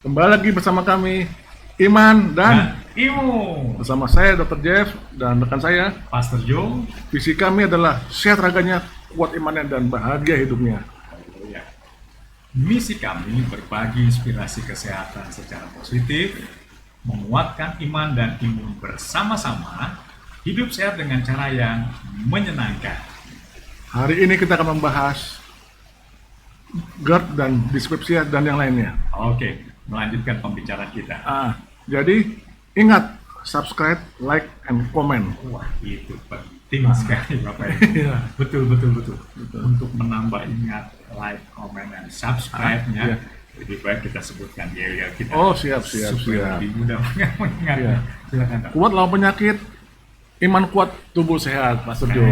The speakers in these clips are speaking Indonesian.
Kembali lagi bersama kami, Iman dan Imo, bersama saya Dr. Jeff dan rekan saya. Pastor Joe. Visi kami adalah sehat raganya, kuat imannya, dan bahagia hidupnya. Ya. Misi kami berbagi inspirasi kesehatan secara positif, menguatkan iman dan imun bersama-sama, hidup sehat dengan cara yang menyenangkan. Hari ini kita akan membahas GERD dan dispepsia dan yang lainnya. Oke, melanjutkan pembicaraan kita. Jadi ingat, subscribe, like, and comment. Wah, itu penting sekali Bapak Ibu. Iya. Betul. Untuk menambah ingat, like, comment, dan subscribe-nya. Iya. Lebih baik kita sebutkan ya kita. Oh, siap. Supaya lebih mudah mengingat. Iya. Silakan Dok. Kuat lawan penyakit, iman kuat, tubuh sehat, Pastor Jo.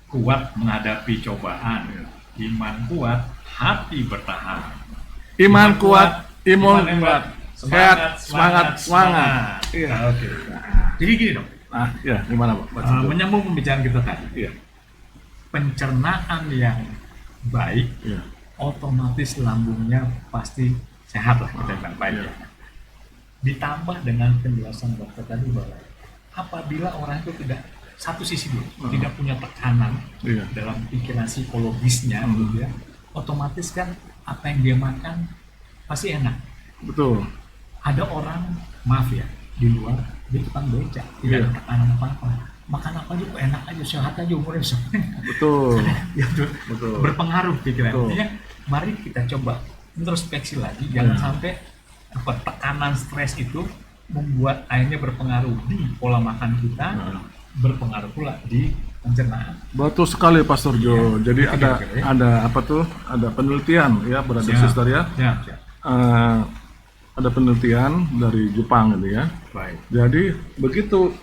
Kuat menghadapi cobaan, iman kuat, hati bertahan. Iman kuat, imun hebat, kuat, sehat, semangat. Iya. Oke. Jadi gini dong, Ya, gimana Pak? Pastor Jo? menyambung pembicaraan kita tadi, Iya. pencernaan yang baik, Iya. otomatis lambungnya pasti sehat lah, kita bilang baik. Iya. Ditambah dengan penjelasan dokter tadi bahwa apabila orang itu tidak satu sisi dulu, tidak punya tekanan Iya. dalam pikiran psikologisnya, gitu ya, otomatis kan apa yang dia makan pasti enak. Betul. Ada orang, maaf ya, di luar dia tukang beca, tidak Iya. ada tekanan apa-apa, makan apa aja kok enak aja, sehat aja, umurnya sampai Betul. gitu. Betul. Berpengaruh pikiran. Betul. Artinya mari kita coba introspeksi lagi, jangan Iya. sampai tekanan stres itu membuat akhirnya berpengaruh di pola makan kita, berpengaruh pula di pencernaan. Betul sekali Pastor Jo. Jadi Betul, ya. ada apa tuh? Ada penelitian ya, brother sister ya. Siap. Eh, ada penelitian dari Jepang gitu ya. Baik. Jadi begitu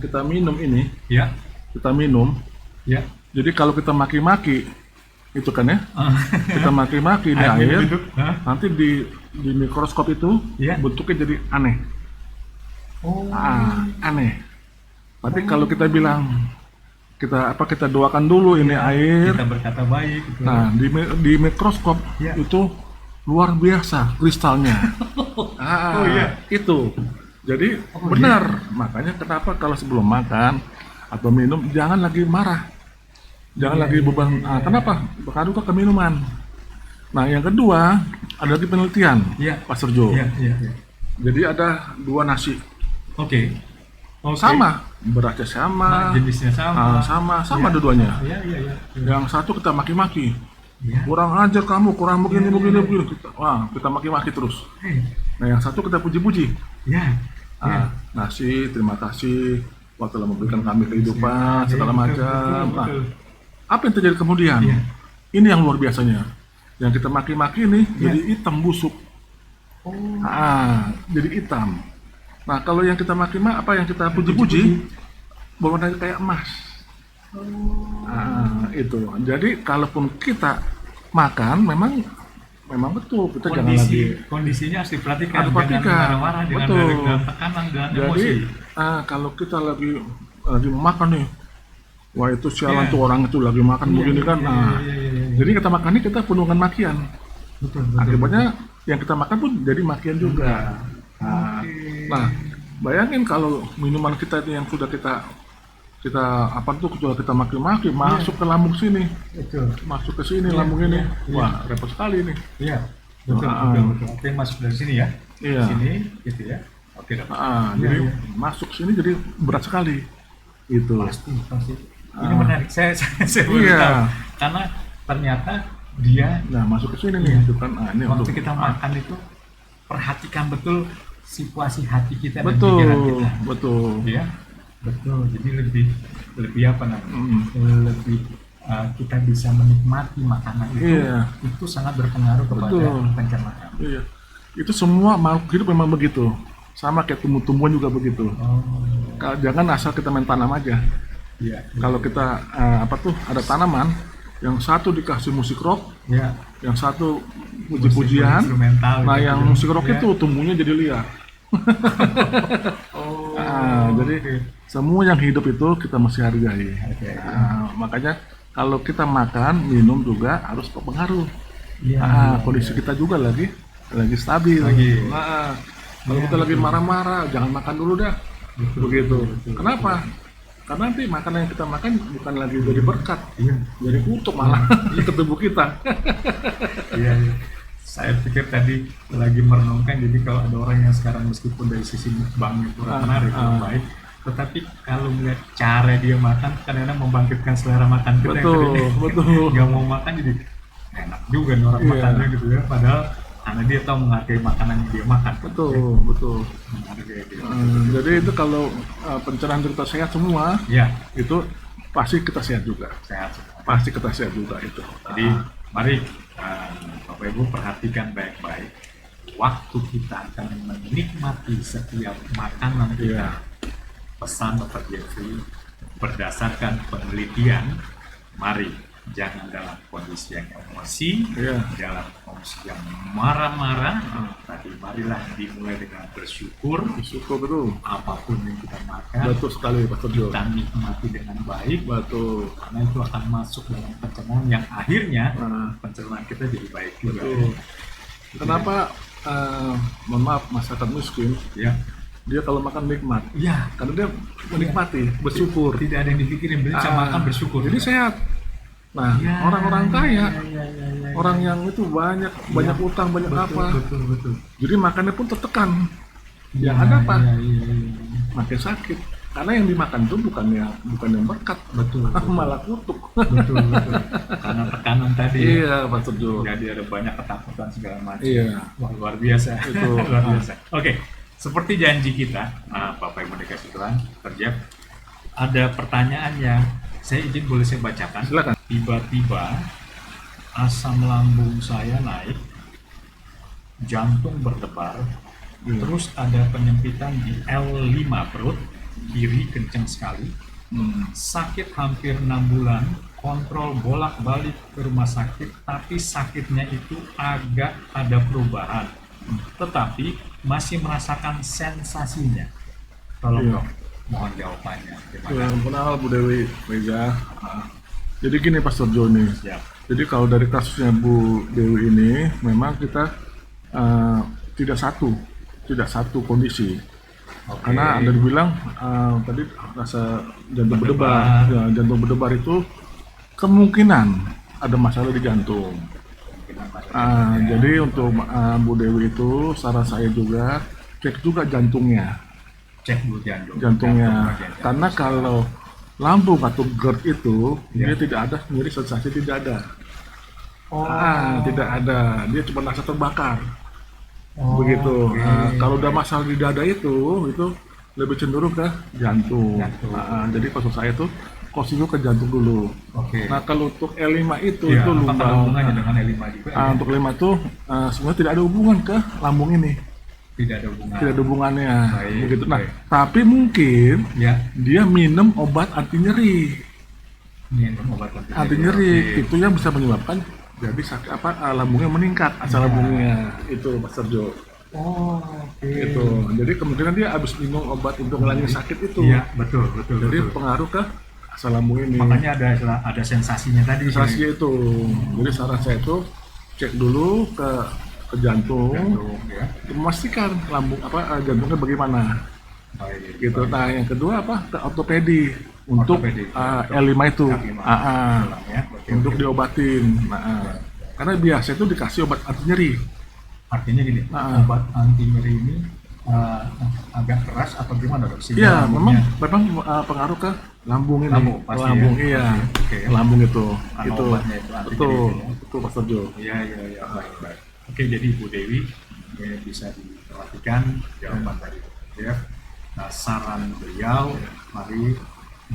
kita minum ini, Ya. jadi kalau kita maki-maki itu kan ya, kita maki-maki di Air air, duduk, hah? nanti di mikroskop itu Iya. bentuknya jadi aneh. Oh. Aneh. Tapi kalau kita bilang kita doakan dulu ini air. Kita berkata baik. Gitu. Nah, di mikroskop Ya. itu luar biasa kristalnya. Oh, iya. Itu. Jadi Oh, benar. Makanya kenapa kalau sebelum makan atau minum jangan lagi marah. Jangan lagi beban. Kenapa? Berpengaruh ke minuman. Nah, yang kedua ada lagi penelitian, Iya. Pastor Jo. Iya. Jadi ada dua nasi Oke. sama, berasnya sama, Jenisnya sama. sama dua-duanya. Iya. Yang satu kita maki-maki. Iya. Kurang ajar kamu, kurang begini. Kita maki-maki terus. Nah, yang satu kita puji-puji. Iya. Nasi, terima kasih waktu telah memberikan kami kehidupan segala macam. Nah, Betul. apa yang terjadi kemudian? Iya. Ini yang luar biasanya. Yang kita maki-maki ini jadi hitam busuk. Oh. Jadi hitam. Nah, kalau yang kita maki-maki, apa yang kita puji-puji, berwarna kayak emas. Itu. Jadi kalaupun kita makan, memang betul kita jangan lagi. Kondisinya harus diperhatikan. Harus diperhatikan. Jangan marah-marah, jangan Betul. dengan tekanan, dengan emosi. Jadi kalau kita lagi makan nih, wah itu sialan Iya. tuh orang itu lagi makan begini kan. Iya. Jadi kita makan ini kita penuh dengan makian. Betul. Akibatnya yang kita makan pun jadi makian juga. Nah, bayangin kalau minuman kita itu yang sudah kita maki-maki masuk ke lambung sini, Betul. masuk ke sini Iya, lambung ini. iya. Wah, repot sekali nih. Iya. Betul. Oke, masuk dari sini ya. Iya. Sini, gitu ya. Oke, Dok. Jadi iya. masuk sini jadi berat sekali. Itu. Pasti. Ini menarik. Saya baru Iya. tahu. Karena ternyata dia Nah, masuk ke sini nih, itu kan. Ini waktu untuk kita makan itu perhatikan betul situasi hati kita dan betul, pikiran kita. betul. Ya, betul. Jadi lebih apa namanya? Lebih kita bisa menikmati makanan itu. Iya. Itu sangat berpengaruh kepada Betul. pencernaan. Iya. Itu semua makhluk hidup memang begitu. Sama kayak tumbuh-tumbuhan juga begitu. Oh, Jangan asal kita main tanam aja. iya. Kalau kita ada tanaman, yang satu dikasih musik rock, Ya. yang satu puji-pujian. Instrumental. Nah, gitu. yang musik rock Ya. itu tumbuhnya jadi liar. Oh. Jadi semua yang hidup itu kita mesti hargai. Oke. Makanya kalau kita makan, minum juga harus berpengaruh. Iya. Kondisi kita juga lagi lagi stabil. Lagi. Nah, kalau Iya, kita lagi betul. marah-marah, jangan makan dulu dah. Betul, Begitu. betul, Kenapa? Karena nanti makanan yang kita makan bukan lagi jadi berkat, Iya. jadi kutuk malah ke tubuh kita. Iya, iya. Saya pikir tadi lagi merenungkan, jadi kalau ada orang yang sekarang meskipun dari sisi mukbangnya kurang menarik, kurang baik, tetapi kalau melihat cara dia makan, kadang-kadang membangkitkan selera makan kita yang Betul, tadinya betul. nggak mau makan, jadi enak juga nih orang Iya. makannya gitu ya. Padahal karena dia tahu menghargai makanan yang dia makan. Betul, betul. Menghargai dia. Jadi itu kalau pencerahan kita sehat semua, Ya, itu pasti kita sehat juga. sehat semua. Pasti kita sehat juga itu. Jadi mari Bapak Ibu perhatikan baik-baik waktu kita akan menikmati setiap makanan kita. Iya. Pesan Dr. Jeffrey berdasarkan penelitian, mari jangan dalam kondisi yang emosi, Iya. dalam kondisi yang marah-marah, tapi marilah dimulai dengan bersyukur. Syukur betul. Apapun yang kita makan, Betul sekali, Pastor Jo. kita nikmati dengan baik, Betul. karena itu akan masuk dalam pencernaan yang akhirnya pencernaan kita jadi baik juga. Betul. Kenapa? Mohon maaf, masyarakat miskin, Ya, dia kalau makan nikmat, ya, karena dia menikmati, bersyukur. tidak ada yang dipikirin, bisa makan bersyukur. Jadi sehat. Nah, Ya, orang-orang kaya, ya, ya. orang yang itu banyak utang, banyak apa, Betul. jadi makannya pun tertekan. Ya, Yang ada apa? Ya. Makin sakit. Karena yang dimakan itu bukan yang berkat, Betul. malah kutuk. Betul. Karena tekanan tadi. Iya, Pastor Jo. Jadi ada banyak ketakutan segala macam. Iya. Wah, luar biasa. Itu. Luar biasa. Oke, seperti janji kita, Bapak Ibu dikasih Tuhan, terjadi ada pertanyaan yang saya izin boleh saya bacakan. Silakan. Tiba-tiba asam lambung saya naik, jantung berdebar, terus ada penyempitan di L5 perut, kiri kenceng sekali, sakit hampir 6 bulan, kontrol bolak-balik ke rumah sakit, tapi sakitnya itu agak ada perubahan, tetapi masih merasakan sensasinya. Tolong Iya. dong, mohon jawabannya. Terima Yang kasih. kenal Bu Dewi Reza. Jadi gini Pastor Jo nih. Siap. Jadi kalau dari kasusnya Bu Dewi ini, memang kita tidak satu kondisi. Oke. Karena ada dibilang tadi rasa jantung Berdebar. berdebar. Ya, jantung berdebar itu kemungkinan ada masalah di jantung. Kemungkinan pada Jadi untuk Bu Dewi itu saran saya juga cek juga jantungnya. cek dulu jantung. Jantungnya. Jantung bagian Karena kalau lambung atau GERD itu Ya. dia tidak ada nyeri sensasi, tidak ada. Oh. Tidak ada. Dia cuma rasa terbakar. Oh, Begitu. oke. Kalau udah masalah di dada itu lebih cenderung ke jantung. Jantung. Jadi maksud saya tuh konsilu ke jantung dulu. Oke. Nah kalau untuk L5 itu Ya, itu apakah ada lumbang. hubungannya dengan L5 juga? ya? Untuk L5 tuh sebenarnya tidak ada hubungan ke lambung ini. Tidak ada hubungan. Tidak ada hubungannya. Baik, Begitu. Nah, baik. tapi mungkin Ya, dia minum obat anti nyeri. minum obat Anti nyeri itu yang bisa menyebabkan jadi sakit lambungnya meningkat, asal lambungnya itu Pastor Jo. Oh, oke. Itu. Jadi kemungkinan dia habis minum obat untuk ngilangin sakit itu. Iya, betul. Jadi pengaruh ke asal lambung ini. Makanya ada sensasinya tadi. Sensasinya itu. Jadi saran saya itu cek dulu ke jantung, Jantung, ya. memastikan lambung jantungnya bagaimana. Baik. Gitu. Nah, yang kedua ke ortopedi untuk Ortopedi. L5 itu. L5. Ya. Oke, Untuk oke. diobatin. Karena biasa itu dikasih obat anti nyeri. Artinya gini, obat anti nyeri ini agak keras atau gimana dok? Sehingga Iya, lambungnya- memang pengaruh ke lambung ini. Lambung, pasti lambung ya. iya. Oke. Lambung itu. Karena Itu. obatnya itu anti Betul. nyeri itu ya. Betul Pastor Jo. Iya, baik. Oke, jadi Ibu Dewi bisa diperhatikan jawaban dari Jeff. Nah, saran beliau, mari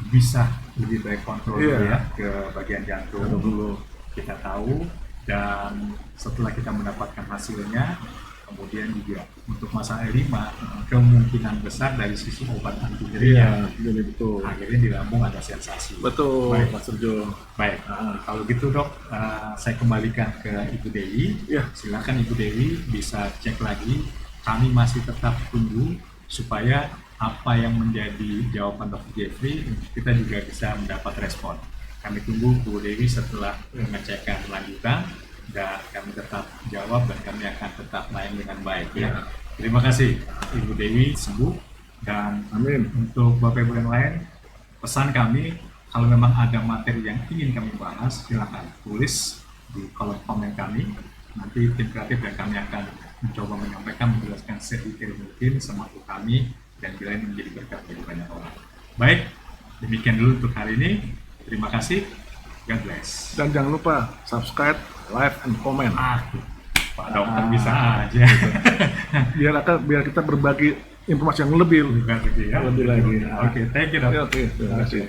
bisa lebih baik kontrol Iya. dulu ya ke bagian jantung. Jantung dulu. Kita tahu, dan setelah kita mendapatkan hasilnya, kemudian juga untuk masa L5, kemungkinan besar dari sisi obat anti nyerinya, Jadi betul. akhirnya di lambung ada sensasi. Betul Baik. Pastor Jo. Baik, kalau gitu dok, saya kembalikan ke Ibu Dewi. Iya. Silakan Ibu Dewi bisa cek lagi. Kami masih tetap tunggu supaya apa yang menjadi jawaban Dr. Jeffrey kita juga bisa mendapat respon. Kami tunggu Bu Dewi setelah pengecekan lanjutan dan kami tetap jawab dan kami akan tetap layan dengan baik ya. Ya. Terima kasih Ibu Dewi, sembuh. Dan Amin. untuk Bapak Ibu yang lain, pesan kami kalau memang ada materi yang ingin kami bahas, silakan tulis di kolom komen kami. Nanti tim kreatif dan kami akan mencoba menyampaikan, menjelaskan sedetail mungkin semampu kami dan bila ini menjadi berkat bagi banyak orang. Baik, demikian dulu untuk hari ini. Terima kasih. God bless. Dan jangan lupa subscribe, like, and comment. Pak Dokter bisa aja. Biar kita berbagi informasi yang lebih Lebih lagi ya. Lebih lagi. Oke, thank you Dok. Oke, terima kasih.